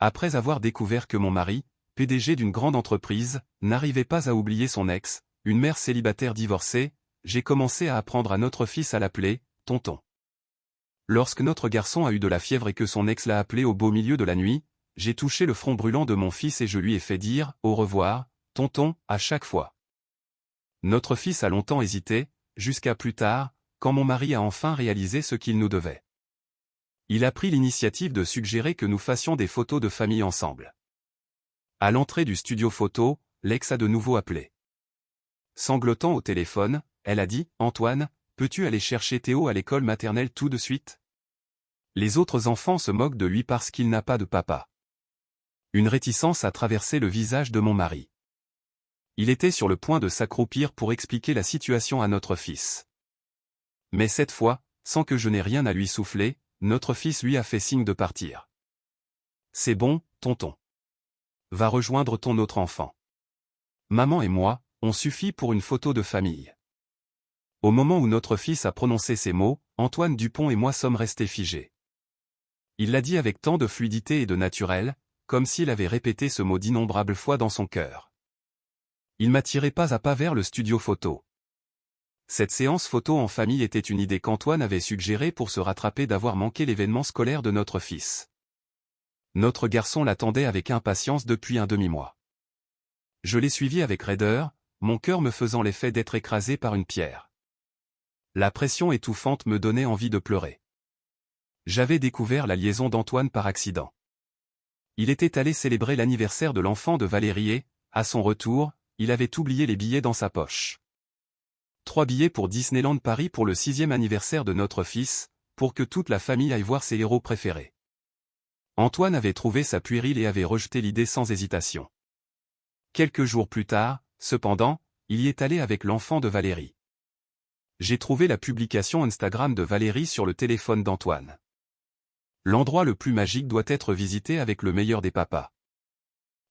Après avoir découvert que mon mari, PDG d'une grande entreprise, n'arrivait pas à oublier son ex, une mère célibataire divorcée, j'ai commencé à apprendre à notre fils à l'appeler « tonton ». Lorsque notre garçon a eu de la fièvre et que son ex l'a appelé au beau milieu de la nuit, j'ai touché le front brûlant de mon fils et je lui ai fait dire « au revoir, tonton » à chaque fois. Notre fils a longtemps hésité, jusqu'à plus tard, quand mon mari a enfin réalisé ce qu'il nous devait. Il a pris l'initiative de suggérer que nous fassions des photos de famille ensemble. À l'entrée du studio photo, l'ex a de nouveau appelé. Sanglotant au téléphone, elle a dit « Antoine, peux-tu aller chercher Théo à l'école maternelle tout de suite ?» Les autres enfants se moquent de lui parce qu'il n'a pas de papa. Une réticence a traversé le visage de mon mari. Il était sur le point de s'accroupir pour expliquer la situation à notre fils. Mais cette fois, sans que je n'ai rien à lui souffler, notre fils lui a fait signe de partir. « C'est bon, tonton. Va rejoindre ton autre enfant. Maman et moi, on suffit pour une photo de famille. » Au moment où notre fils a prononcé ces mots, Antoine Dupont et moi sommes restés figés. Il l'a dit avec tant de fluidité et de naturel, comme s'il avait répété ce mot d'innombrables fois dans son cœur. Il m'a tiré pas à pas vers le studio photo. Cette séance photo en famille était une idée qu'Antoine avait suggérée pour se rattraper d'avoir manqué l'événement scolaire de notre fils. Notre garçon l'attendait avec impatience depuis un demi-mois. Je l'ai suivi avec raideur, mon cœur me faisant l'effet d'être écrasé par une pierre. La pression étouffante me donnait envie de pleurer. J'avais découvert la liaison d'Antoine par accident. Il était allé célébrer l'anniversaire de l'enfant de Valérie et, à son retour, il avait oublié les billets dans sa poche. 3 billets pour Disneyland Paris pour le 6e anniversaire de notre fils, pour que toute la famille aille voir ses héros préférés. Antoine avait trouvé ça puéril et avait rejeté l'idée sans hésitation. Quelques jours plus tard, cependant, il y est allé avec l'enfant de Valérie. J'ai trouvé la publication Instagram de Valérie sur le téléphone d'Antoine. L'endroit le plus magique doit être visité avec le meilleur des papas.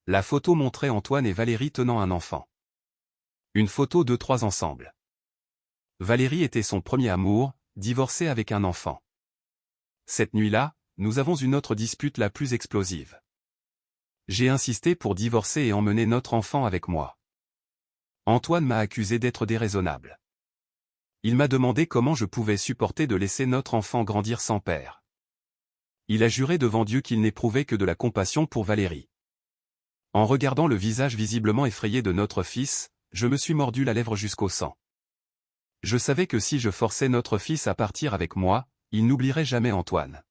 La photo montrait Antoine et Valérie tenant un enfant. Une photo d'eux 3 ensemble. Valérie était son premier amour, divorcée avec un enfant. Cette nuit-là, nous avons une autre dispute la plus explosive. J'ai insisté pour divorcer et emmener notre enfant avec moi. Antoine m'a accusé d'être déraisonnable. Il m'a demandé comment je pouvais supporter de laisser notre enfant grandir sans père. Il a juré devant Dieu qu'il n'éprouvait que de la compassion pour Valérie. En regardant le visage visiblement effrayé de notre fils, je me suis mordu la lèvre jusqu'au sang. Je savais que si je forçais notre fils à partir avec moi, il n'oublierait jamais Antoine.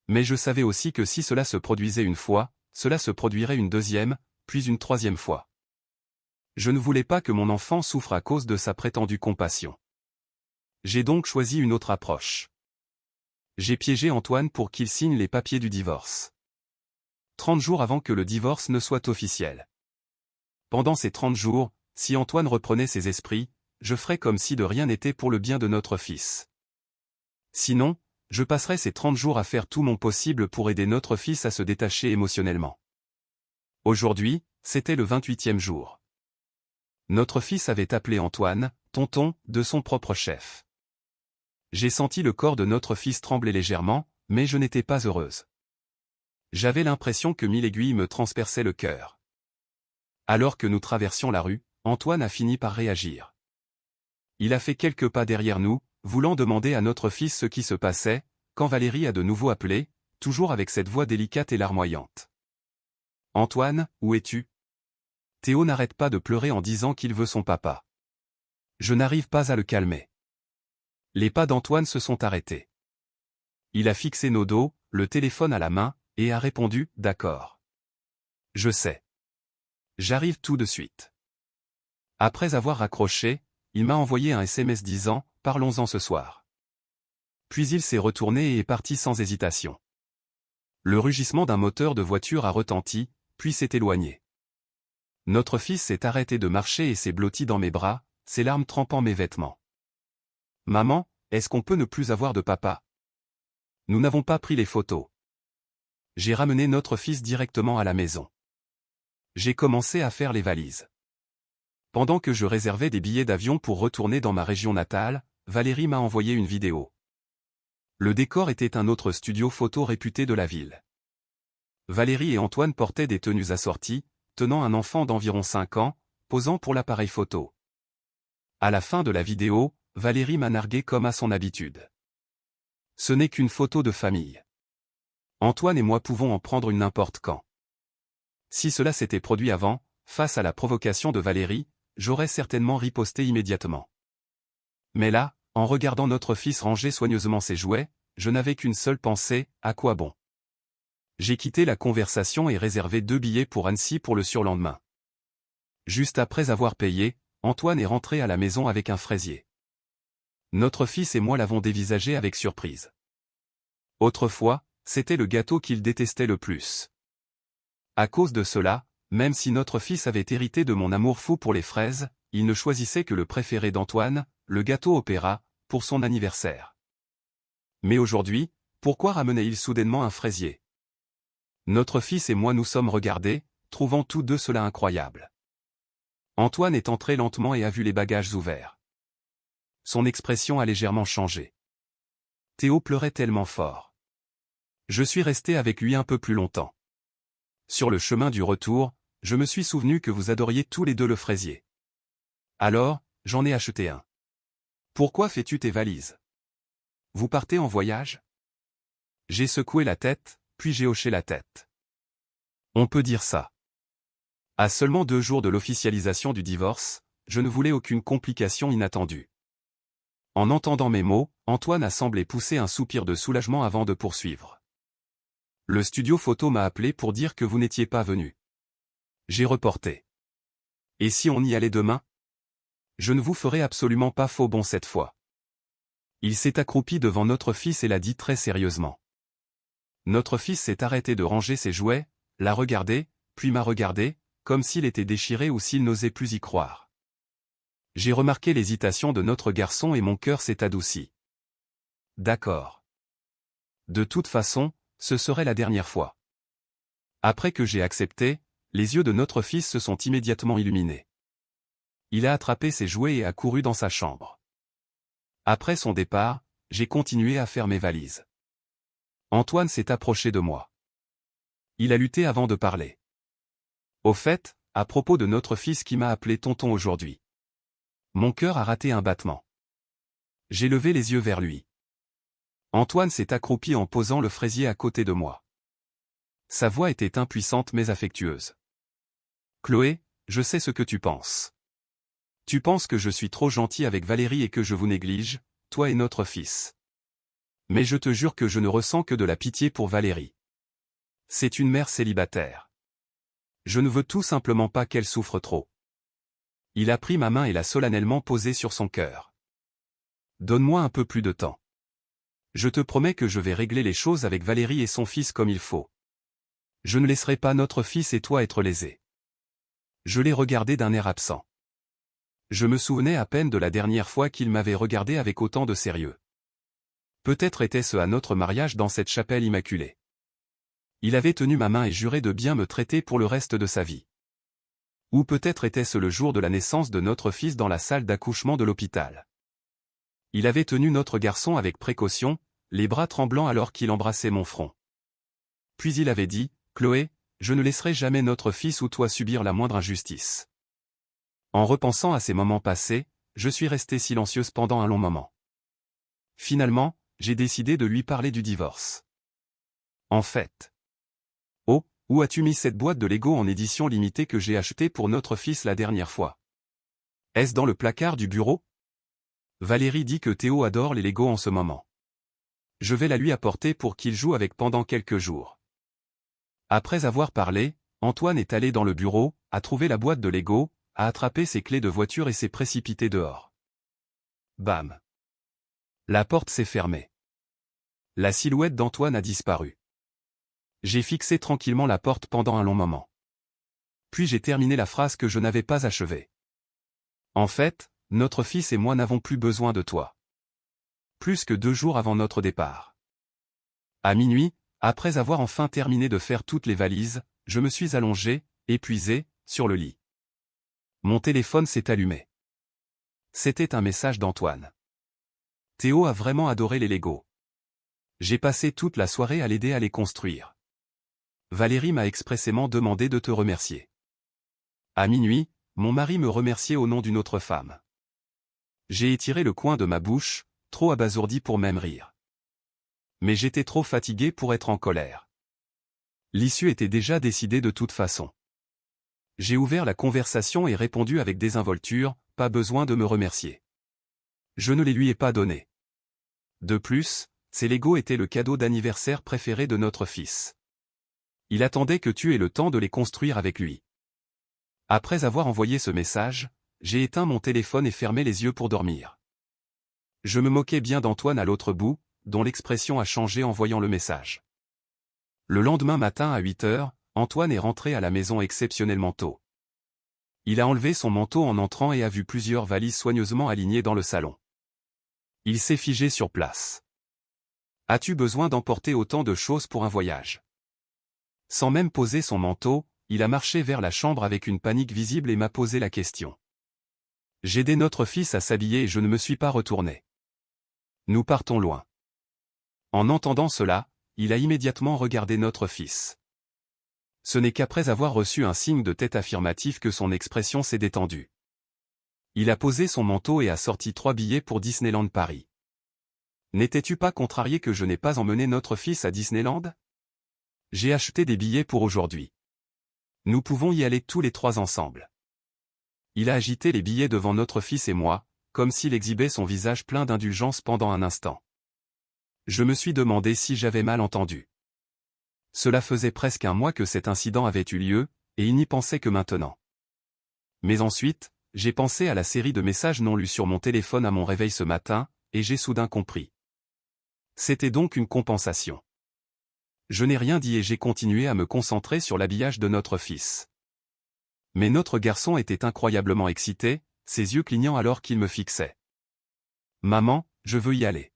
Mais je savais aussi que si cela se produisait une fois, cela se produirait une deuxième, puis une troisième fois. Je ne voulais pas que mon enfant souffre à cause de sa prétendue compassion. J'ai donc choisi une autre approche. J'ai piégé Antoine pour qu'il signe les papiers du divorce. 30 jours avant que le divorce ne soit officiel. Pendant ces 30 jours, si Antoine reprenait ses esprits, je ferais comme si de rien n'était pour le bien de notre fils. Sinon, je passerai ces 30 jours à faire tout mon possible pour aider notre fils à se détacher émotionnellement. Aujourd'hui, c'était le 28e jour. Notre fils avait appelé Antoine, tonton, de son propre chef. J'ai senti le corps de notre fils trembler légèrement, mais je n'étais pas heureuse. J'avais l'impression que 1000 aiguilles me transperçaient le cœur. Alors que nous traversions la rue, Antoine a fini par réagir. Il a fait quelques pas derrière nous, voulant demander à notre fils ce qui se passait, quand Valérie a de nouveau appelé, toujours avec cette voix délicate et larmoyante. « Antoine, où es-tu ? Théo n'arrête pas de pleurer en disant qu'il veut son papa. Je n'arrive pas à le calmer. » Les pas d'Antoine se sont arrêtés. Il a fixé nos dos, le téléphone à la main, et a répondu « D'accord. Je sais. J'arrive tout de suite. » Après avoir raccroché, il m'a envoyé un SMS disant « Parlons-en ce soir. » Puis il s'est retourné et est parti sans hésitation. Le rugissement d'un moteur de voiture a retenti, puis s'est éloigné. Notre fils s'est arrêté de marcher et s'est blotti dans mes bras, ses larmes trempant mes vêtements. « Maman, est-ce qu'on peut ne plus avoir de papa ? Nous n'avons pas pris les photos. » J'ai ramené notre fils directement à la maison. J'ai commencé à faire les valises. Pendant que je réservais des billets d'avion pour retourner dans ma région natale, Valérie m'a envoyé une vidéo. Le décor était un autre studio photo réputé de la ville. Valérie et Antoine portaient des tenues assorties, tenant un enfant d'environ 5 ans, posant pour l'appareil photo. À la fin de la vidéo, Valérie m'a nargué comme à son habitude. Ce n'est qu'une photo de famille. Antoine et moi pouvons en prendre une n'importe quand. Si cela s'était produit avant, face à la provocation de Valérie, j'aurais certainement riposté immédiatement. Mais là, en regardant notre fils ranger soigneusement ses jouets, je n'avais qu'une seule pensée, à quoi bon? J'ai quitté la conversation et réservé 2 billets pour Annecy pour le surlendemain. Juste après avoir payé, Antoine est rentré à la maison avec un fraisier. Notre fils et moi l'avons dévisagé avec surprise. Autrefois, c'était le gâteau qu'il détestait le plus. À cause de cela, même si notre fils avait hérité de mon amour fou pour les fraises, il ne choisissait que le préféré d'Antoine, le gâteau opéra, pour son anniversaire. Mais aujourd'hui, pourquoi ramenait-il soudainement un fraisier? Notre fils et moi nous sommes regardés, trouvant tous deux cela incroyable. Antoine est entré lentement et a vu les bagages ouverts. Son expression a légèrement changé. Théo pleurait tellement fort. Je suis resté avec lui un peu plus longtemps. Sur le chemin du retour, je me suis souvenu que vous adoriez tous les deux le fraisier. Alors, j'en ai acheté un. Pourquoi fais-tu tes valises? Vous partez en voyage? J'ai secoué la tête, puis j'ai hoché la tête. On peut dire ça. À seulement 2 jours de l'officialisation du divorce, je ne voulais aucune complication inattendue. En entendant mes mots, Antoine a semblé pousser un soupir de soulagement avant de poursuivre. Le studio photo m'a appelé pour dire que vous n'étiez pas venu. J'ai reporté. Et si on y allait demain? Je ne vous ferai absolument pas faux bon cette fois. Il s'est accroupi devant notre fils et l'a dit très sérieusement. Notre fils s'est arrêté de ranger ses jouets, l'a regardé, puis m'a regardé, comme s'il était déchiré ou s'il n'osait plus y croire. J'ai remarqué l'hésitation de notre garçon et mon cœur s'est adouci. D'accord. De toute façon, ce serait la dernière fois. Après que j'ai accepté, les yeux de notre fils se sont immédiatement illuminés. Il a attrapé ses jouets et a couru dans sa chambre. Après son départ, j'ai continué à faire mes valises. Antoine s'est approché de moi. Il a lutté avant de parler. Au fait, à propos de notre fils qui m'a appelé tonton aujourd'hui. Mon cœur a raté un battement. J'ai levé les yeux vers lui. Antoine s'est accroupi en posant le fraisier à côté de moi. Sa voix était impuissante mais affectueuse. Chloé, je sais ce que tu penses. Tu penses que je suis trop gentil avec Valérie et que je vous néglige, toi et notre fils. Mais je te jure que je ne ressens que de la pitié pour Valérie. C'est une mère célibataire. Je ne veux tout simplement pas qu'elle souffre trop. Il a pris ma main et l'a solennellement posée sur son cœur. Donne-moi un peu plus de temps. Je te promets que je vais régler les choses avec Valérie et son fils comme il faut. Je ne laisserai pas notre fils et toi être lésés. Je l'ai regardé d'un air absent. Je me souvenais à peine de la dernière fois qu'il m'avait regardé avec autant de sérieux. Peut-être était-ce à notre mariage dans cette chapelle immaculée. Il avait tenu ma main et juré de bien me traiter pour le reste de sa vie. Ou peut-être était-ce le jour de la naissance de notre fils dans la salle d'accouchement de l'hôpital. Il avait tenu notre garçon avec précaution, les bras tremblants alors qu'il embrassait mon front. Puis il avait dit, « Chloé, je ne laisserai jamais notre fils ou toi subir la moindre injustice. » En repensant à ces moments passés, je suis restée silencieuse pendant un long moment. Finalement, j'ai décidé de lui parler du divorce. En fait. Oh, où as-tu mis cette boîte de Lego en édition limitée que j'ai achetée pour notre fils la dernière fois? Est-ce dans le placard du bureau? Valérie dit que Théo adore les Lego en ce moment. Je vais la lui apporter pour qu'il joue avec pendant quelques jours. Après avoir parlé, Antoine est allé dans le bureau, a trouvé la boîte de Lego, a attrapé ses clés de voiture et s'est précipité dehors. Bam! La porte s'est fermée. La silhouette d'Antoine a disparu. J'ai fixé tranquillement la porte pendant un long moment. Puis j'ai terminé la phrase que je n'avais pas achevée. En fait, notre fils et moi n'avons plus besoin de toi. Plus que 2 jours avant notre départ. À minuit, après avoir enfin terminé de faire toutes les valises, je me suis allongé, épuisé, sur le lit. Mon téléphone s'est allumé. C'était un message d'Antoine. Théo a vraiment adoré les Lego. J'ai passé toute la soirée à l'aider à les construire. Valérie m'a expressément demandé de te remercier. À minuit, mon mari me remerciait au nom d'une autre femme. J'ai étiré le coin de ma bouche, trop abasourdi pour même rire. Mais j'étais trop fatigué pour être en colère. L'issue était déjà décidée de toute façon. J'ai ouvert la conversation et répondu avec désinvolture, pas besoin de me remercier. Je ne les lui ai pas donnés. De plus, ces Legos étaient le cadeau d'anniversaire préféré de notre fils. Il attendait que tu aies le temps de les construire avec lui. Après avoir envoyé ce message, j'ai éteint mon téléphone et fermé les yeux pour dormir. Je me moquais bien d'Antoine à l'autre bout, dont l'expression a changé en voyant le message. Le lendemain matin à 8 heures, Antoine est rentré à la maison exceptionnellement tôt. Il a enlevé son manteau en entrant et a vu plusieurs valises soigneusement alignées dans le salon. Il s'est figé sur place. « As-tu besoin d'emporter autant de choses pour un voyage ?» Sans même poser son manteau, il a marché vers la chambre avec une panique visible et m'a posé la question. J'ai aidé notre fils à s'habiller et je ne me suis pas retourné. Nous partons loin. En entendant cela, il a immédiatement regardé notre fils. Ce n'est qu'après avoir reçu un signe de tête affirmatif que son expression s'est détendue. Il a posé son manteau et a sorti 3 billets pour Disneyland Paris. N'étais-tu pas contrarié que je n'ai pas emmené notre fils à Disneyland ? J'ai acheté des billets pour aujourd'hui. Nous pouvons y aller tous les 3 ensemble. Il a agité les billets devant notre fils et moi, comme s'il exhibait son visage plein d'indulgence pendant un instant. Je me suis demandé si j'avais mal entendu. Cela faisait presque un mois que cet incident avait eu lieu, et il n'y pensait que maintenant. Mais ensuite, j'ai pensé à la série de messages non lus sur mon téléphone à mon réveil ce matin, et j'ai soudain compris. C'était donc une compensation. Je n'ai rien dit et j'ai continué à me concentrer sur l'habillage de notre fils. Mais notre garçon était incroyablement excité, ses yeux clignant alors qu'il me fixait. « Maman, je veux y aller. »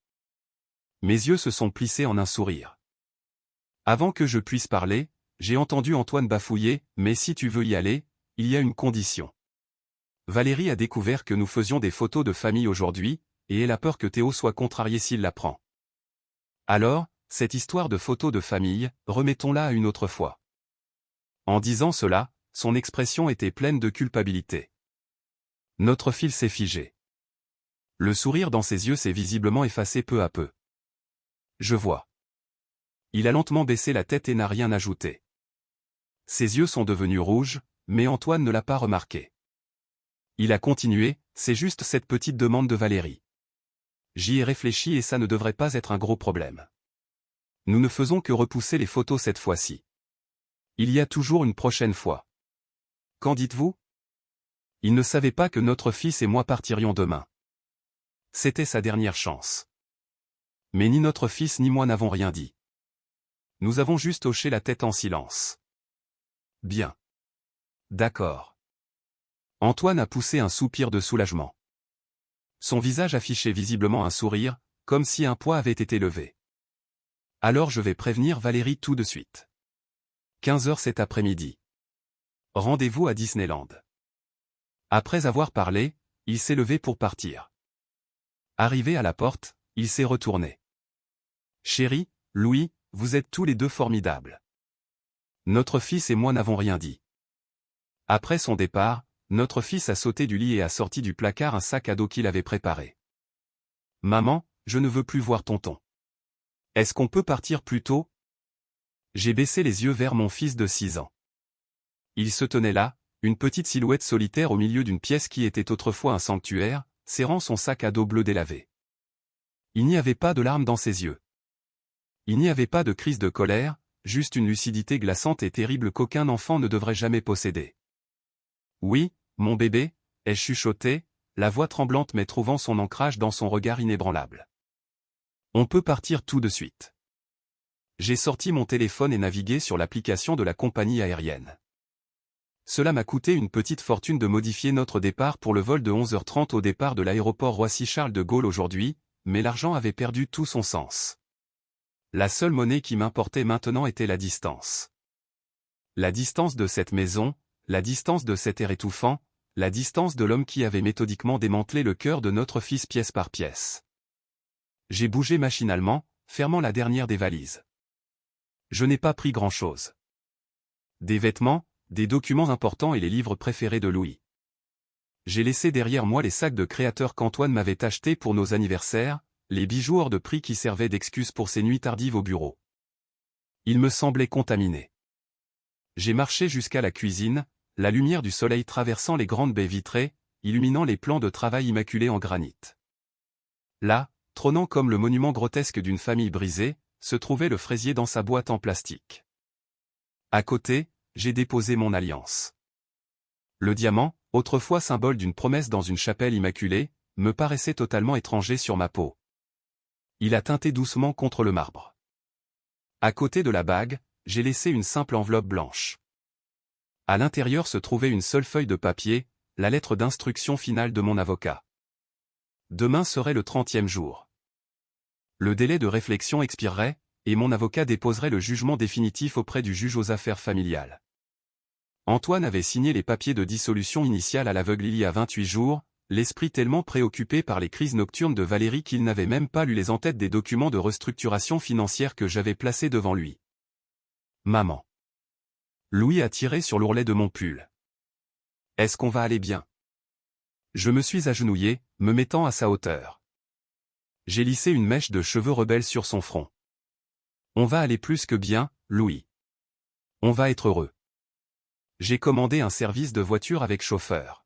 Mes yeux se sont plissés en un sourire. Avant que je puisse parler, j'ai entendu Antoine bafouiller, « Mais si tu veux y aller, il y a une condition. » Valérie a découvert que nous faisions des photos de famille aujourd'hui, et elle a peur que Théo soit contrarié s'il l'apprend. Alors, cette histoire de photos de famille, remettons-la à une autre fois. En disant cela, son expression était pleine de culpabilité. Notre fils s'est figé. Le sourire dans ses yeux s'est visiblement effacé peu à peu. Je vois. Il a lentement baissé la tête et n'a rien ajouté. Ses yeux sont devenus rouges, mais Antoine ne l'a pas remarqué. Il a continué, c'est juste cette petite demande de Valérie. J'y ai réfléchi et ça ne devrait pas être un gros problème. Nous ne faisons que repousser les photos cette fois-ci. Il y a toujours une prochaine fois. Qu'en dites-vous ? Il ne savait pas que notre fils et moi partirions demain. C'était sa dernière chance. Mais ni notre fils ni moi n'avons rien dit. Nous avons juste hoché la tête en silence. Bien. D'accord. Antoine a poussé un soupir de soulagement. Son visage affichait visiblement un sourire, comme si un poids avait été levé. Alors je vais prévenir Valérie tout de suite. 15 heures cet après-midi. Rendez-vous à Disneyland. Après avoir parlé, il s'est levé pour partir. Arrivé à la porte, il s'est retourné. Chérie, Louis, vous êtes tous les deux formidables. Notre fils et moi n'avons rien dit. Après son départ, notre fils a sauté du lit et a sorti du placard un sac à dos qu'il avait préparé. Maman, je ne veux plus voir tonton. Est-ce qu'on peut partir plus tôt ? J'ai baissé les yeux vers mon fils de 6 ans. Il se tenait là, une petite silhouette solitaire au milieu d'une pièce qui était autrefois un sanctuaire, serrant son sac à dos bleu délavé. Il n'y avait pas de larmes dans ses yeux. Il n'y avait pas de crise de colère, juste une lucidité glaçante et terrible qu'aucun enfant ne devrait jamais posséder. Oui, mon bébé, ai-je chuchoté, la voix tremblante mais trouvant son ancrage dans son regard inébranlable. On peut partir tout de suite. J'ai sorti mon téléphone et navigué sur l'application de la compagnie aérienne. Cela m'a coûté une petite fortune de modifier notre départ pour le vol de 11h30 au départ de l'aéroport Roissy-Charles de Gaulle aujourd'hui, mais l'argent avait perdu tout son sens. La seule monnaie qui m'importait maintenant était la distance. La distance de cette maison, la distance de cet air étouffant, la distance de l'homme qui avait méthodiquement démantelé le cœur de notre fils pièce par pièce. J'ai bougé machinalement, fermant la dernière des valises. Je n'ai pas pris grand-chose. Des vêtements, des documents importants et les livres préférés de Louis. J'ai laissé derrière moi les sacs de créateurs qu'Antoine m'avait achetés pour nos anniversaires, les bijoux hors de prix qui servaient d'excuse pour ses nuits tardives au bureau. Il me semblait contaminé. J'ai marché jusqu'à la cuisine, la lumière du soleil traversant les grandes baies vitrées, illuminant les plans de travail immaculés en granit. Là, trônant comme le monument grotesque d'une famille brisée, se trouvait le fraisier dans sa boîte en plastique. À côté, j'ai déposé mon alliance. Le diamant, autrefois symbole d'une promesse dans une chapelle immaculée, me paraissait totalement étranger sur ma peau. Il a teinté doucement contre le marbre. À côté de la bague, j'ai laissé une simple enveloppe blanche. À l'intérieur se trouvait une seule feuille de papier, la lettre d'instruction finale de mon avocat. Demain serait le 30e jour. Le délai de réflexion expirerait, et mon avocat déposerait le jugement définitif auprès du juge aux affaires familiales. Antoine avait signé les papiers de dissolution initiale à l'aveugle il y a 28 jours, l'esprit tellement préoccupé par les crises nocturnes de Valérie qu'il n'avait même pas lu les en-têtes des documents de restructuration financière que j'avais placés devant lui. Maman. Louis a tiré sur l'ourlet de mon pull. Est-ce qu'on va aller bien? Je me suis agenouillé, me mettant à sa hauteur. J'ai lissé une mèche de cheveux rebelles sur son front. On va aller plus que bien, Louis. On va être heureux. J'ai commandé un service de voiture avec chauffeur.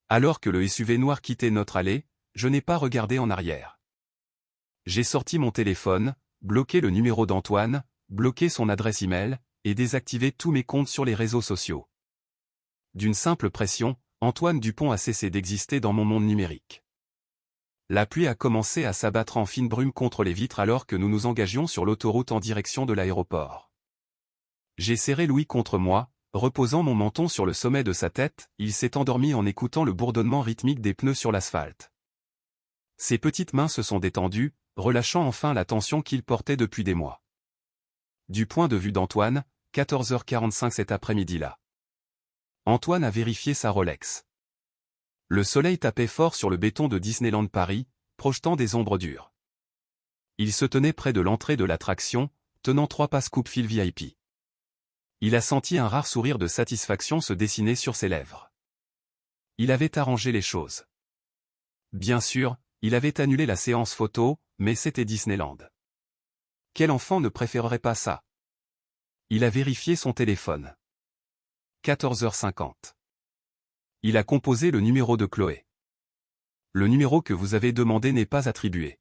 Alors que le SUV noir quittait notre allée, je n'ai pas regardé en arrière. J'ai sorti mon téléphone, bloqué le numéro d'Antoine, bloqué son adresse email, et désactivé tous mes comptes sur les réseaux sociaux. D'une simple pression, Antoine Dupont a cessé d'exister dans mon monde numérique. La pluie a commencé à s'abattre en fine brume contre les vitres alors que nous nous engagions sur l'autoroute en direction de l'aéroport. J'ai serré Louis contre moi, reposant mon menton sur le sommet de sa tête, il s'est endormi en écoutant le bourdonnement rythmique des pneus sur l'asphalte. Ses petites mains se sont détendues, relâchant enfin la tension qu'il portait depuis des mois. Du point de vue d'Antoine, 14h45 cet après-midi-là. Antoine a vérifié sa Rolex. Le soleil tapait fort sur le béton de Disneyland Paris, projetant des ombres dures. Il se tenait près de l'entrée de l'attraction, tenant 3 passe-coupe fil VIP. Il a senti un rare sourire de satisfaction se dessiner sur ses lèvres. Il avait arrangé les choses. Bien sûr, il avait annulé la séance photo, mais c'était Disneyland. Quel enfant ne préférerait pas ça? Il a vérifié son téléphone. 14h50. Il a composé le numéro de Chloé. Le numéro que vous avez demandé n'est pas attribué.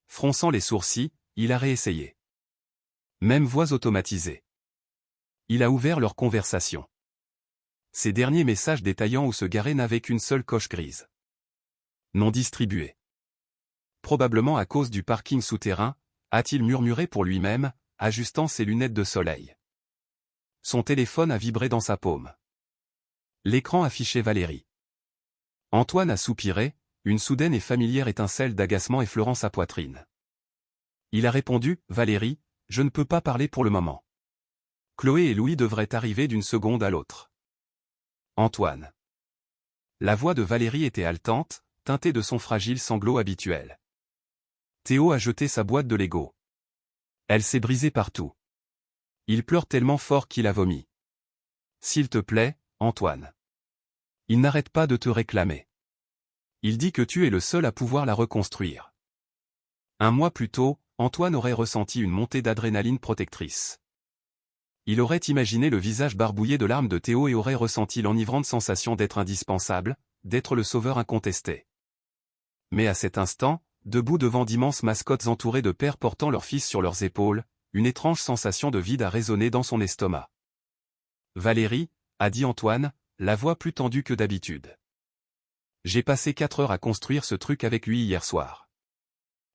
Fronçant les sourcils, il a réessayé. Même voix automatisée. Il a ouvert leur conversation. Ces derniers messages détaillant où se garer n'avaient qu'une seule coche grise. Non distribué. Probablement à cause du parking souterrain, a-t-il murmuré pour lui-même, ajustant ses lunettes de soleil. Son téléphone a vibré dans sa paume. L'écran affichait Valérie. Antoine a soupiré, une soudaine et familière étincelle d'agacement effleurant sa poitrine. Il a répondu, « Valérie, je ne peux pas parler pour le moment. Chloé et Louis devraient arriver d'une seconde à l'autre. » Antoine. La voix de Valérie était haletante, teintée de son fragile sanglot habituel. Théo a jeté sa boîte de Lego. Elle s'est brisée partout. Il pleure tellement fort qu'il a vomi. S'il te plaît, Antoine. Il n'arrête pas de te réclamer. Il dit que tu es le seul à pouvoir la reconstruire. Un mois plus tôt, Antoine aurait ressenti une montée d'adrénaline protectrice. Il aurait imaginé le visage barbouillé de larmes de Théo et aurait ressenti l'enivrante sensation d'être indispensable, d'être le sauveur incontesté. Mais à cet instant, debout devant d'immenses mascottes entourées de pères portant leurs fils sur leurs épaules, une étrange sensation de vide a résonné dans son estomac. « Valérie » a dit Antoine, la voix plus tendue que d'habitude. « J'ai passé 4 heures à construire ce truc avec lui hier soir.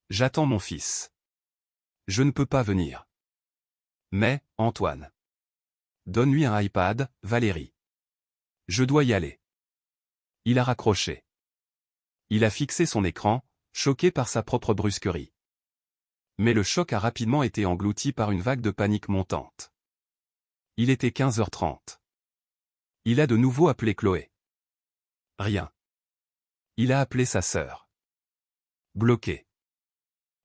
J'attends mon fils. Je ne peux pas venir. Mais, Antoine. Donne-lui un iPad, Valérie. Je dois y aller. » Il a raccroché. Il a fixé son écran, choqué par sa propre brusquerie. Mais le choc a rapidement été englouti par une vague de panique montante. Il était 15h30. Il a de nouveau appelé Chloé. Rien. Il a appelé sa sœur. Bloqué.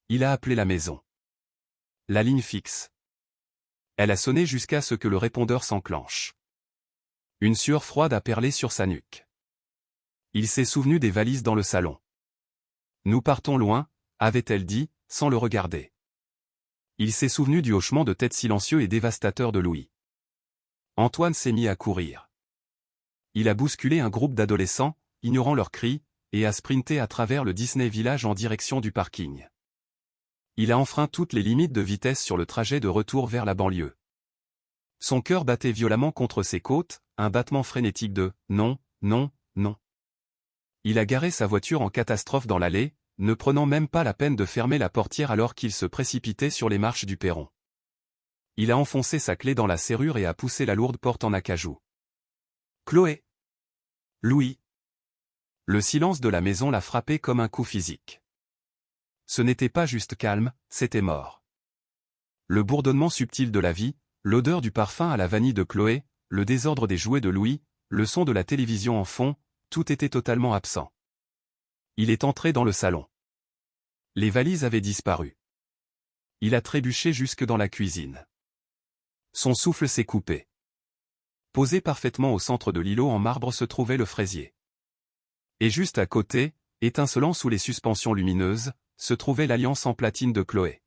Il a appelé la maison. La ligne fixe. Elle a sonné jusqu'à ce que le répondeur s'enclenche. Une sueur froide a perlé sur sa nuque. Il s'est souvenu des valises dans le salon. Nous partons loin, avait-elle dit, sans le regarder. Il s'est souvenu du hochement de tête silencieux et dévastateur de Louis. Antoine s'est mis à courir. Il a bousculé un groupe d'adolescents, ignorant leurs cris, et a sprinté à travers le Disney Village en direction du parking. Il a enfreint toutes les limites de vitesse sur le trajet de retour vers la banlieue. Son cœur battait violemment contre ses côtes, un battement frénétique de « non, non, non ». Il a garé sa voiture en catastrophe dans l'allée, ne prenant même pas la peine de fermer la portière alors qu'il se précipitait sur les marches du perron. Il a enfoncé sa clé dans la serrure et a poussé la lourde porte en acajou. Chloé. Louis. Le silence de la maison l'a frappé comme un coup physique. Ce n'était pas juste calme, c'était mort. Le bourdonnement subtil de la vie, l'odeur du parfum à la vanille de Chloé, le désordre des jouets de Louis, le son de la télévision en fond, tout était totalement absent. Il est entré dans le salon. Les valises avaient disparu. Il a trébuché jusque dans la cuisine. Son souffle s'est coupé. Posé parfaitement au centre de l'îlot en marbre se trouvait le fraisier. Et juste à côté, étincelant sous les suspensions lumineuses, se trouvait l'alliance en platine de Chloé.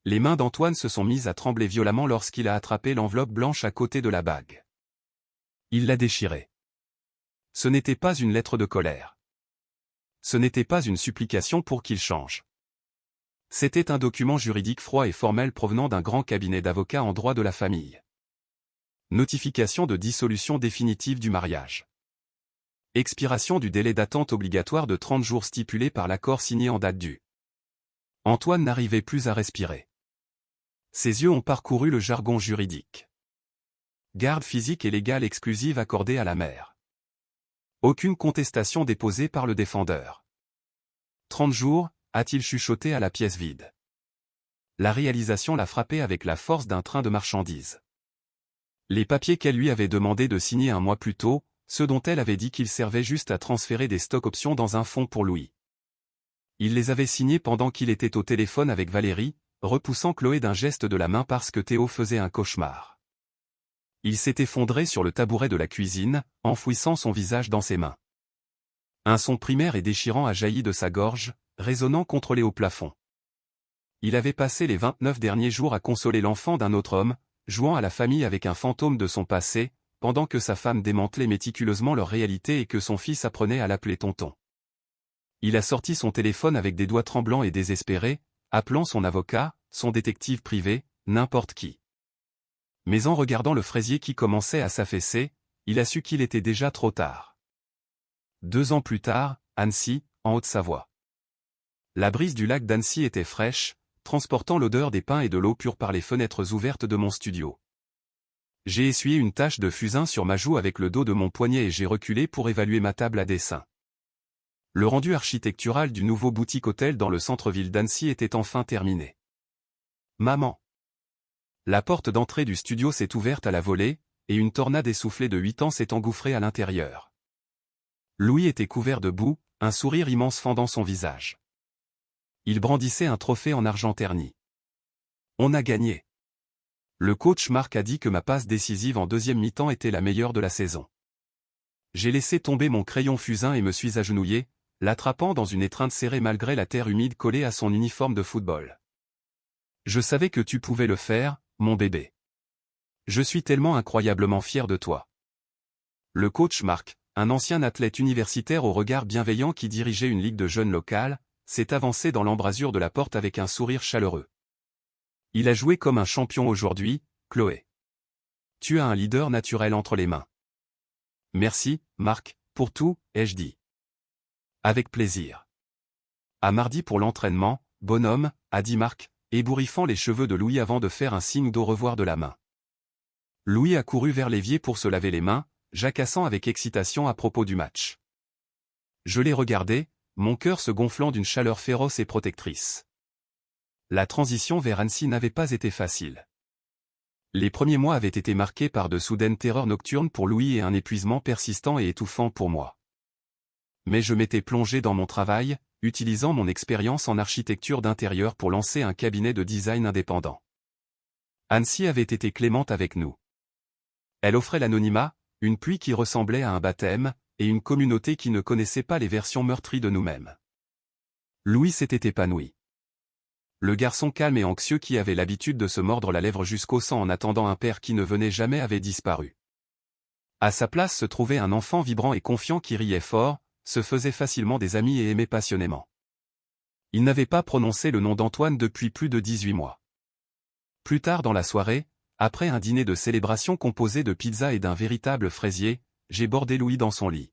Les mains d'Antoine se sont mises à trembler violemment lorsqu'il a attrapé l'enveloppe blanche à côté de la bague. Il l'a déchirée. Ce n'était pas une lettre de colère. Ce n'était pas une supplication pour qu'il change. C'était un document juridique froid et formel provenant d'un grand cabinet d'avocats en droit de la famille. Notification de dissolution définitive du mariage. Expiration du délai d'attente obligatoire de 30 jours stipulé par l'accord signé en date du. Antoine n'arrivait plus à respirer. Ses yeux ont parcouru le jargon juridique. Garde physique et légale exclusive accordée à la mère. Aucune contestation déposée par le défendeur. 30 jours, a-t-il chuchoté à la pièce vide. La réalisation l'a frappé avec la force d'un train de marchandises. Les papiers qu'elle lui avait demandé de signer un mois plus tôt, ceux dont elle avait dit qu'ils servaient juste à transférer des stocks options dans un fonds pour Louis. Il les avait signés pendant qu'il était au téléphone avec Valérie, repoussant Chloé d'un geste de la main parce que Théo faisait un cauchemar. Il s'est effondré sur le tabouret de la cuisine, enfouissant son visage dans ses mains. Un son primaire et déchirant a jailli de sa gorge, résonnant contre les hauts plafonds. Il avait passé les 29 derniers jours à consoler l'enfant d'un autre homme, jouant à la famille avec un fantôme de son passé, pendant que sa femme démantelait méticuleusement leur réalité et que son fils apprenait à l'appeler tonton. Il a sorti son téléphone avec des doigts tremblants et désespérés, appelant son avocat, son détective privé, n'importe qui. Mais en regardant le fraisier qui commençait à s'affaisser, il a su qu'il était déjà trop tard. 2 ans plus tard, Annecy, en Haute-Savoie. La brise du lac d'Annecy était fraîche, transportant l'odeur des pins et de l'eau pure par les fenêtres ouvertes de mon studio. J'ai essuyé une tache de fusain sur ma joue avec le dos de mon poignet et j'ai reculé pour évaluer ma table à dessin. Le rendu architectural du nouveau boutique-hôtel dans le centre-ville d'Annecy était enfin terminé. Maman. La porte d'entrée du studio s'est ouverte à la volée, et une tornade essoufflée de 8 ans s'est engouffrée à l'intérieur. Louis était couvert de boue, un sourire immense fendant son visage. Il brandissait un trophée en argent terni. On a gagné. Le coach Marc a dit que ma passe décisive en deuxième mi-temps était la meilleure de la saison. J'ai laissé tomber mon crayon fusain et me suis agenouillé, l'attrapant dans une étreinte serrée malgré la terre humide collée à son uniforme de football. Je savais que tu pouvais le faire, mon bébé. Je suis tellement incroyablement fier de toi. Le coach Marc, un ancien athlète universitaire au regard bienveillant qui dirigeait une ligue de jeunes locale, s'est avancé dans l'embrasure de la porte avec un sourire chaleureux. Il a joué comme un champion aujourd'hui, Chloé. Tu as un leader naturel entre les mains. Merci, Marc, pour tout, ai-je dit. Avec plaisir. À mardi pour l'entraînement, bonhomme, a dit Marc, ébouriffant les cheveux de Louis avant de faire un signe d'au revoir de la main. Louis a couru vers l'évier pour se laver les mains, jacassant avec excitation à propos du match. Je l'ai regardé, mon cœur se gonflant d'une chaleur féroce et protectrice. La transition vers Annecy n'avait pas été facile. Les premiers mois avaient été marqués par de soudaines terreurs nocturnes pour Louis et un épuisement persistant et étouffant pour moi. Mais je m'étais plongé dans mon travail, utilisant mon expérience en architecture d'intérieur pour lancer un cabinet de design indépendant. Annecy avait été clémente avec nous. Elle offrait l'anonymat, une pluie qui ressemblait à un baptême, et une communauté qui ne connaissait pas les versions meurtries de nous-mêmes. Louis s'était épanoui. Le garçon calme et anxieux qui avait l'habitude de se mordre la lèvre jusqu'au sang en attendant un père qui ne venait jamais avait disparu. À sa place se trouvait un enfant vibrant et confiant qui riait fort, se faisait facilement des amis et aimait passionnément. Il n'avait pas prononcé le nom d'Antoine depuis plus de 18 mois. Plus tard dans la soirée, après un dîner de célébration composé de pizza et d'un véritable fraisier, j'ai bordé Louis dans son lit.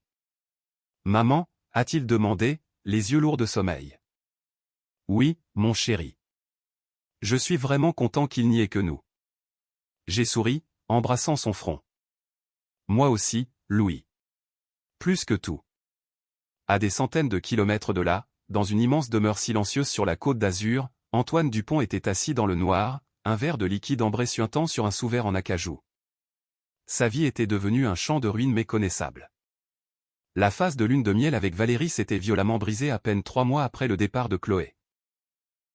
« Maman » a-t-il demandé, les yeux lourds de sommeil. « Oui, mon chéri. Je suis vraiment content qu'il n'y ait que nous. » J'ai souri, embrassant son front. « Moi aussi, Louis. Plus que tout. » À des centaines de kilomètres de là, dans une immense demeure silencieuse sur la côte d'Azur, Antoine Dupont était assis dans le noir, un verre de liquide ambré suintant sur un sous-verre en acajou. Sa vie était devenue un champ de ruines méconnaissable. La phase de lune de miel avec Valérie s'était violemment brisée à peine 3 mois après le départ de Chloé.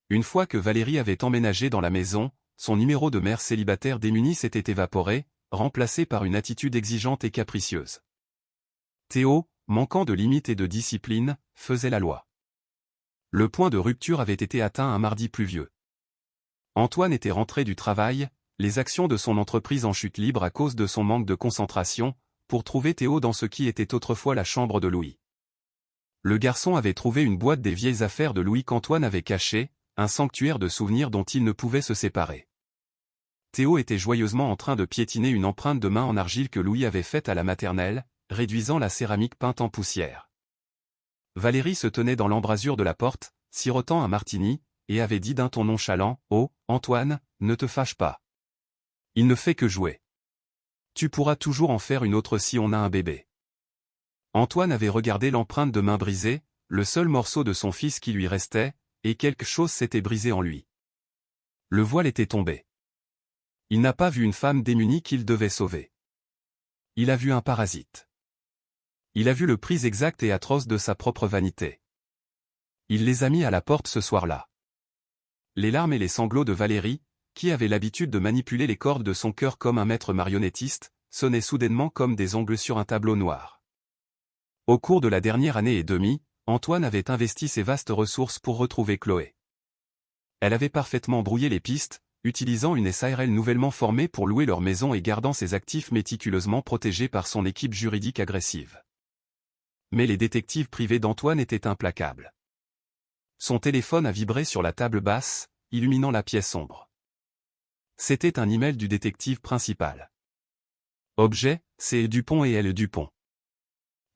Une fois que Valérie avait emménagé dans la maison, son numéro de mère célibataire démunie s'était évaporé, remplacé par une attitude exigeante et capricieuse. Théo, manquant de limites et de discipline, faisait la loi. Le point de rupture avait été atteint un mardi pluvieux. Antoine était rentré du travail, les actions de son entreprise en chute libre à cause de son manque de concentration, pour trouver Théo dans ce qui était autrefois la chambre de Louis. Le garçon avait trouvé une boîte des vieilles affaires de Louis qu'Antoine avait cachée, un sanctuaire de souvenirs dont il ne pouvait se séparer. Théo était joyeusement en train de piétiner une empreinte de main en argile que Louis avait faite à la maternelle, réduisant la céramique peinte en poussière. Valérie se tenait dans l'embrasure de la porte, sirotant un martini, et avait dit d'un ton nonchalant, « Oh, Antoine, ne te fâche pas. Il ne fait que jouer. Tu pourras toujours en faire une autre si on a un bébé. » Antoine avait regardé l'empreinte de main brisée, le seul morceau de son fils qui lui restait, et quelque chose s'était brisé en lui. Le voile était tombé. Il n'a pas vu une femme démunie qu'il devait sauver. Il a vu un parasite. Il a vu le prix exact et atroce de sa propre vanité. Il les a mis à la porte ce soir-là. Les larmes et les sanglots de Valérie, qui avait l'habitude de manipuler les cordes de son cœur comme un maître marionnettiste, sonnaient soudainement comme des ongles sur un tableau noir. Au cours de la dernière année et demie, Antoine avait investi ses vastes ressources pour retrouver Chloé. Elle avait parfaitement brouillé les pistes, utilisant une SARL nouvellement formée pour louer leur maison et gardant ses actifs méticuleusement protégés par son équipe juridique agressive. Mais les détectives privés d'Antoine étaient implacables. Son téléphone a vibré sur la table basse, illuminant la pièce sombre. C'était un email du détective principal. Objet, C. Dupont et L. Dupont.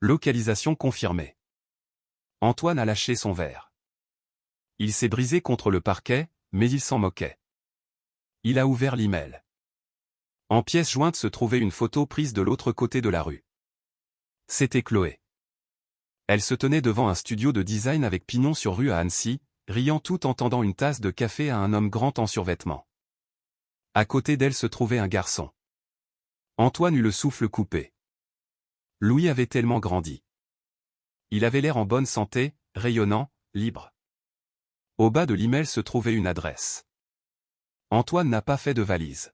Localisation confirmée. Antoine a lâché son verre. Il s'est brisé contre le parquet, mais il s'en moquait. Il a ouvert l'email. En pièce jointe se trouvait une photo prise de l'autre côté de la rue. C'était Chloé. Elle se tenait devant un studio de design avec pignon sur rue à Annecy, riant tout en tendant une tasse de café à un homme grand en survêtement. À côté d'elle se trouvait un garçon. Antoine eut le souffle coupé. Louis avait tellement grandi. Il avait l'air en bonne santé, rayonnant, libre. Au bas de l'email se trouvait une adresse. Antoine n'a pas fait de valise.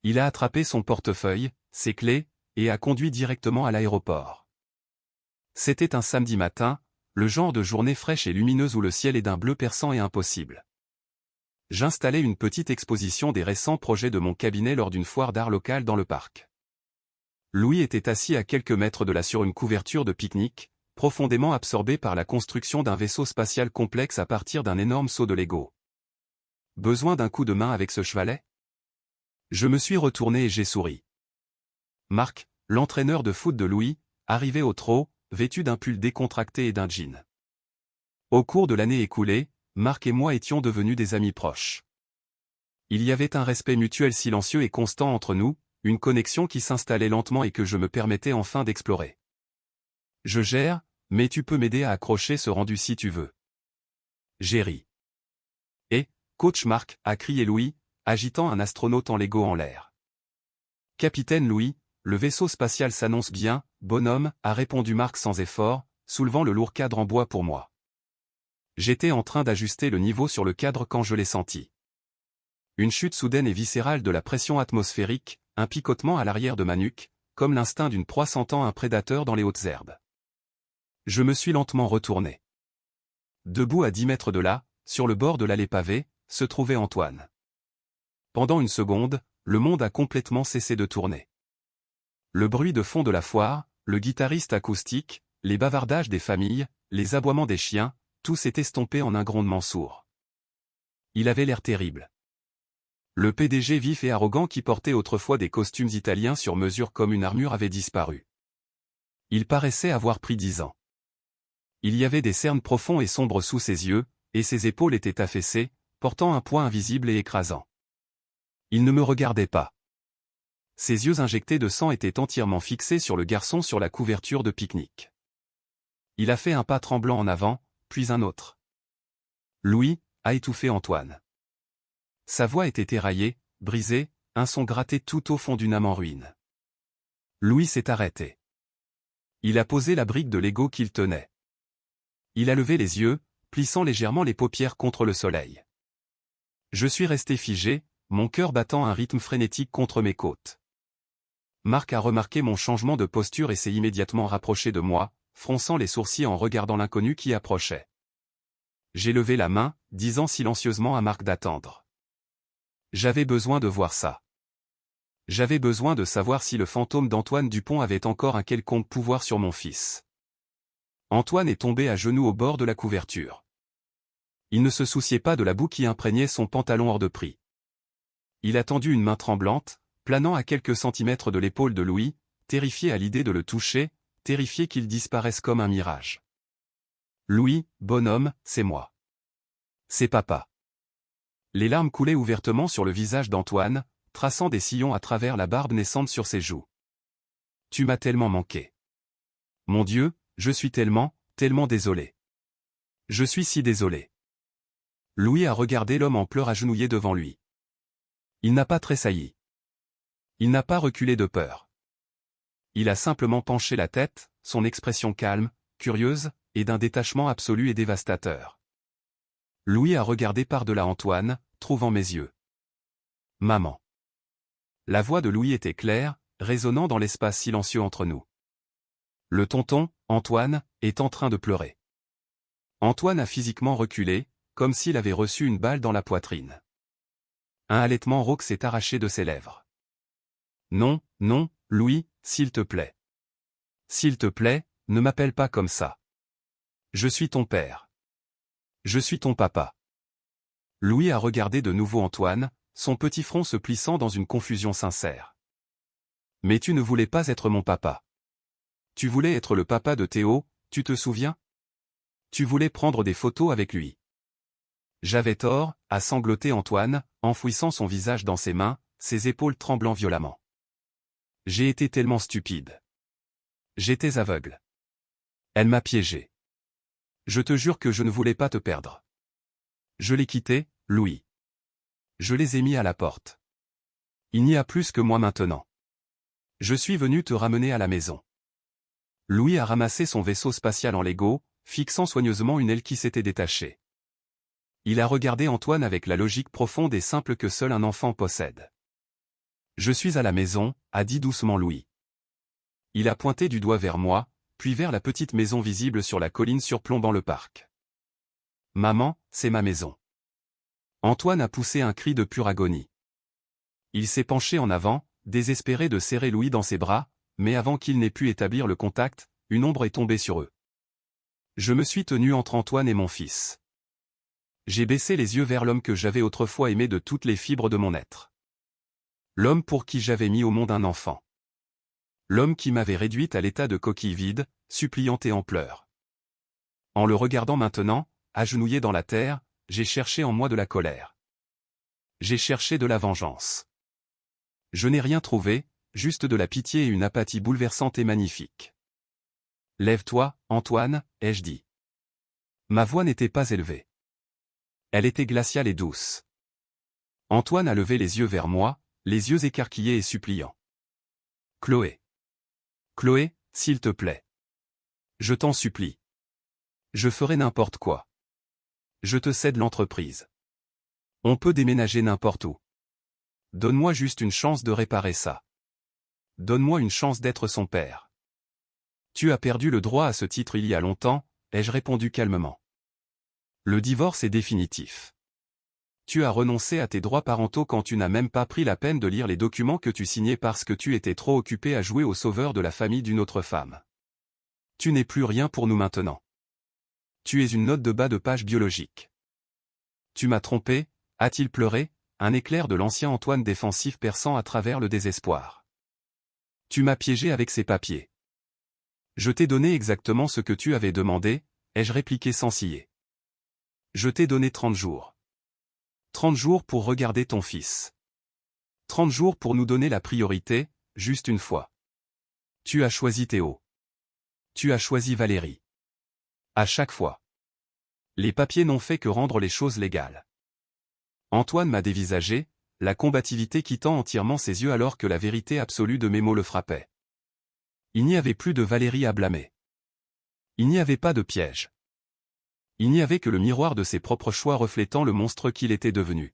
Il a attrapé son portefeuille, ses clés, et a conduit directement à l'aéroport. C'était un samedi matin, le genre de journée fraîche et lumineuse où le ciel est d'un bleu perçant et impossible. J'installais une petite exposition des récents projets de mon cabinet lors d'une foire d'art locale dans le parc. Louis était assis à quelques mètres de là sur une couverture de pique-nique, profondément absorbé par la construction d'un vaisseau spatial complexe à partir d'un énorme seau de Lego. Besoin d'un coup de main avec ce chevalet? Je me suis retourné et j'ai souri. Marc, l'entraîneur de foot de Louis, arrivait au trot, vêtu d'un pull décontracté et d'un jean. Au cours de l'année écoulée, Marc et moi étions devenus des amis proches. Il y avait un respect mutuel silencieux et constant entre nous, une connexion qui s'installait lentement et que je me permettais enfin d'explorer. Je gère, mais tu peux m'aider à accrocher ce rendu si tu veux. J'ai ri. Et, coach Marc, a crié Louis, agitant un astronaute en Lego en l'air. Capitaine Louis, le vaisseau spatial s'annonce bien, bonhomme, a répondu Marc sans effort, soulevant le lourd cadre en bois pour moi. J'étais en train d'ajuster le niveau sur le cadre quand je l'ai senti. Une chute soudaine et viscérale de la pression atmosphérique, un picotement à l'arrière de ma nuque, comme l'instinct d'une proie sentant un prédateur dans les hautes herbes. Je me suis lentement retourné. Debout à 10 mètres de là, sur le bord de l'allée pavée, se trouvait Antoine. Pendant une seconde, le monde a complètement cessé de tourner. Le bruit de fond de la foire, le guitariste acoustique, les bavardages des familles, les aboiements des chiens, tout s'est estompé en un grondement sourd. Il avait l'air terrible. Le PDG vif et arrogant qui portait autrefois des costumes italiens sur mesure comme une armure avait disparu. Il paraissait avoir pris 10 ans. Il y avait des cernes profonds et sombres sous ses yeux, et ses épaules étaient affaissées, portant un poids invisible et écrasant. Il ne me regardait pas. Ses yeux injectés de sang étaient entièrement fixés sur le garçon sur la couverture de pique-nique. Il a fait un pas tremblant en avant, puis un autre. Louis, a étouffé Antoine. Sa voix était éraillée, brisée, un son gratté tout au fond d'une âme en ruine. Louis s'est arrêté. Il a posé la brique de Lego qu'il tenait. Il a levé les yeux, plissant légèrement les paupières contre le soleil. Je suis resté figé, mon cœur battant un rythme frénétique contre mes côtes. Marc a remarqué mon changement de posture et s'est immédiatement rapproché de moi, fronçant les sourcils en regardant l'inconnu qui approchait. J'ai levé la main, disant silencieusement à Marc d'attendre. J'avais besoin de voir ça. J'avais besoin de savoir si le fantôme d'Antoine Dupont avait encore un quelconque pouvoir sur mon fils. Antoine est tombé à genoux au bord de la couverture. Il ne se souciait pas de la boue qui imprégnait son pantalon hors de prix. Il a tendu une main tremblante, planant à quelques centimètres de l'épaule de Louis, terrifié à l'idée de le toucher, terrifié qu'il disparaisse comme un mirage. Louis, bonhomme, c'est moi. C'est papa. Les larmes coulaient ouvertement sur le visage d'Antoine, traçant des sillons à travers la barbe naissante sur ses joues. Tu m'as tellement manqué. Mon Dieu, je suis tellement, tellement désolé. Je suis si désolé. Louis a regardé l'homme en pleurs agenouillé devant lui. Il n'a pas tressailli. Il n'a pas reculé de peur. Il a simplement penché la tête, son expression calme, curieuse, et d'un détachement absolu et dévastateur. Louis a regardé par-delà Antoine, trouvant mes yeux. Maman. La voix de Louis était claire, résonnant dans l'espace silencieux entre nous. Le tonton, Antoine, est en train de pleurer. Antoine a physiquement reculé, comme s'il avait reçu une balle dans la poitrine. Un halètement rauque s'est arraché de ses lèvres. Non, non, Louis, s'il te plaît. S'il te plaît, ne m'appelle pas comme ça. Je suis ton père. Je suis ton papa. Louis a regardé de nouveau Antoine, son petit front se plissant dans une confusion sincère. Mais tu ne voulais pas être mon papa. Tu voulais être le papa de Théo, tu te souviens? Tu voulais prendre des photos avec lui. J'avais tort, a sangloté Antoine, enfouissant son visage dans ses mains, ses épaules tremblant violemment. J'ai été tellement stupide. J'étais aveugle. Elle m'a piégé. Je te jure que je ne voulais pas te perdre. Je l'ai quitté, Louis. Je les ai mis à la porte. Il n'y a plus que moi maintenant. Je suis venu te ramener à la maison. Louis a ramassé son vaisseau spatial en Lego, fixant soigneusement une aile qui s'était détachée. Il a regardé Antoine avec la logique profonde et simple que seul un enfant possède. Je suis à la maison, a dit doucement Louis. Il a pointé du doigt vers moi, puis vers la petite maison visible sur la colline surplombant le parc. Maman, c'est ma maison. Antoine a poussé un cri de pure agonie. Il s'est penché en avant, désespéré de serrer Louis dans ses bras, mais avant qu'il n'ait pu établir le contact, une ombre est tombée sur eux. Je me suis tenu entre Antoine et mon fils. J'ai baissé les yeux vers l'homme que j'avais autrefois aimé de toutes les fibres de mon être. L'homme pour qui j'avais mis au monde un enfant. L'homme qui m'avait réduite à l'état de coquille vide, suppliante et en pleurs. En le regardant maintenant, agenouillé dans la terre, j'ai cherché en moi de la colère. J'ai cherché de la vengeance. Je n'ai rien trouvé, juste de la pitié et une apathie bouleversante et magnifique. Lève-toi, Antoine, ai-je dit. Ma voix n'était pas élevée. Elle était glaciale et douce. Antoine a levé les yeux vers moi, les yeux écarquillés et suppliants. Chloé. Chloé, s'il te plaît. Je t'en supplie. Je ferai n'importe quoi. Je te cède l'entreprise. On peut déménager n'importe où. Donne-moi juste une chance de réparer ça. Donne-moi une chance d'être son père. Tu as perdu le droit à ce titre il y a longtemps, ai-je répondu calmement. Le divorce est définitif. Tu as renoncé à tes droits parentaux quand tu n'as même pas pris la peine de lire les documents que tu signais parce que tu étais trop occupé à jouer au sauveur de la famille d'une autre femme. Tu n'es plus rien pour nous maintenant. Tu es une note de bas de page biologique. Tu m'as trompé, a-t-il pleuré, un éclair de l'ancien Antoine défensif perçant à travers le désespoir. Tu m'as piégé avec ces papiers. Je t'ai donné exactement ce que tu avais demandé, ai-je répliqué sans ciller. Je t'ai donné 30 jours. 30 jours pour regarder ton fils. 30 jours pour nous donner la priorité, juste une fois. Tu as choisi Théo. Tu as choisi Valérie. À chaque fois. Les papiers n'ont fait que rendre les choses légales. Antoine m'a dévisagé, la combativité quittant entièrement ses yeux alors que la vérité absolue de mes mots le frappait. Il n'y avait plus de Valérie à blâmer. Il n'y avait pas de piège. Il n'y avait que le miroir de ses propres choix reflétant le monstre qu'il était devenu.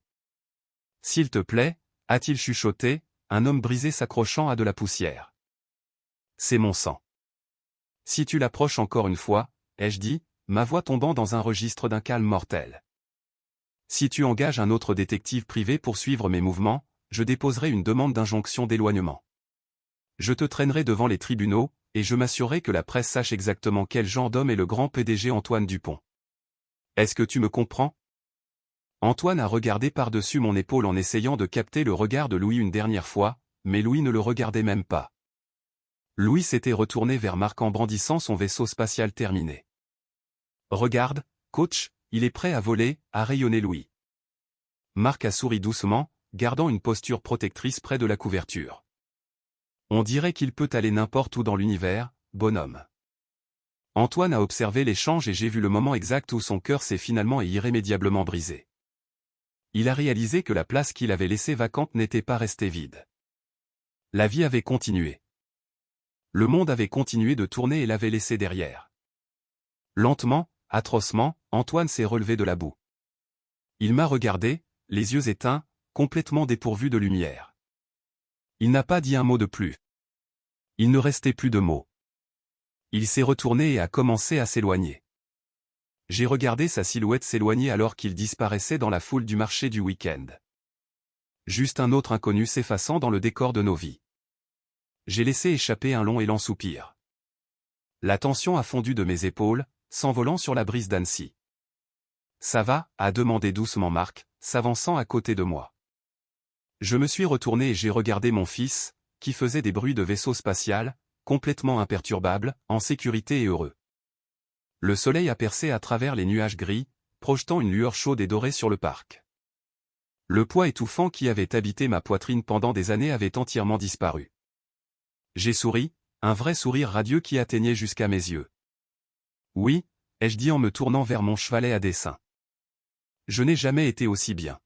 S'il te plaît, a-t-il chuchoté, un homme brisé s'accrochant à de la poussière. C'est mon sang. Si tu l'approches encore une fois, ai-je dit, ma voix tombant dans un registre d'un calme mortel. Si tu engages un autre détective privé pour suivre mes mouvements, je déposerai une demande d'injonction d'éloignement. Je te traînerai devant les tribunaux, et je m'assurerai que la presse sache exactement quel genre d'homme est le grand PDG Antoine Dupont. Est-ce que tu me comprends? Antoine a regardé par-dessus mon épaule en essayant de capter le regard de Louis une dernière fois, mais Louis ne le regardait même pas. Louis s'était retourné vers Marc en brandissant son vaisseau spatial terminé. Regarde, coach, il est prêt à voler, a rayonné Louis. Marc a souri doucement, gardant une posture protectrice près de la couverture. On dirait qu'il peut aller n'importe où dans l'univers, bonhomme. Antoine a observé l'échange et j'ai vu le moment exact où son cœur s'est finalement et irrémédiablement brisé. Il a réalisé que la place qu'il avait laissée vacante n'était pas restée vide. La vie avait continué. Le monde avait continué de tourner et l'avait laissé derrière. Lentement, atrocement, Antoine s'est relevé de la boue. Il m'a regardé, les yeux éteints, complètement dépourvu de lumière. Il n'a pas dit un mot de plus. Il ne restait plus de mots. Il s'est retourné et a commencé à s'éloigner. J'ai regardé sa silhouette s'éloigner alors qu'il disparaissait dans la foule du marché du week-end. Juste un autre inconnu s'effaçant dans le décor de nos vies. J'ai laissé échapper un long élan soupir. La tension a fondu de mes épaules, s'envolant sur la brise d'Annecy. Ça va, a demandé doucement Marc, s'avançant à côté de moi. Je me suis retourné et j'ai regardé mon fils, qui faisait des bruits de vaisseau spatial, complètement imperturbable, en sécurité et heureux. Le soleil a percé à travers les nuages gris, projetant une lueur chaude et dorée sur le parc. Le poids étouffant qui avait habité ma poitrine pendant des années avait entièrement disparu. J'ai souri, un vrai sourire radieux qui atteignait jusqu'à mes yeux. Oui, ai-je dit en me tournant vers mon chevalet à dessein. Je n'ai jamais été aussi bien.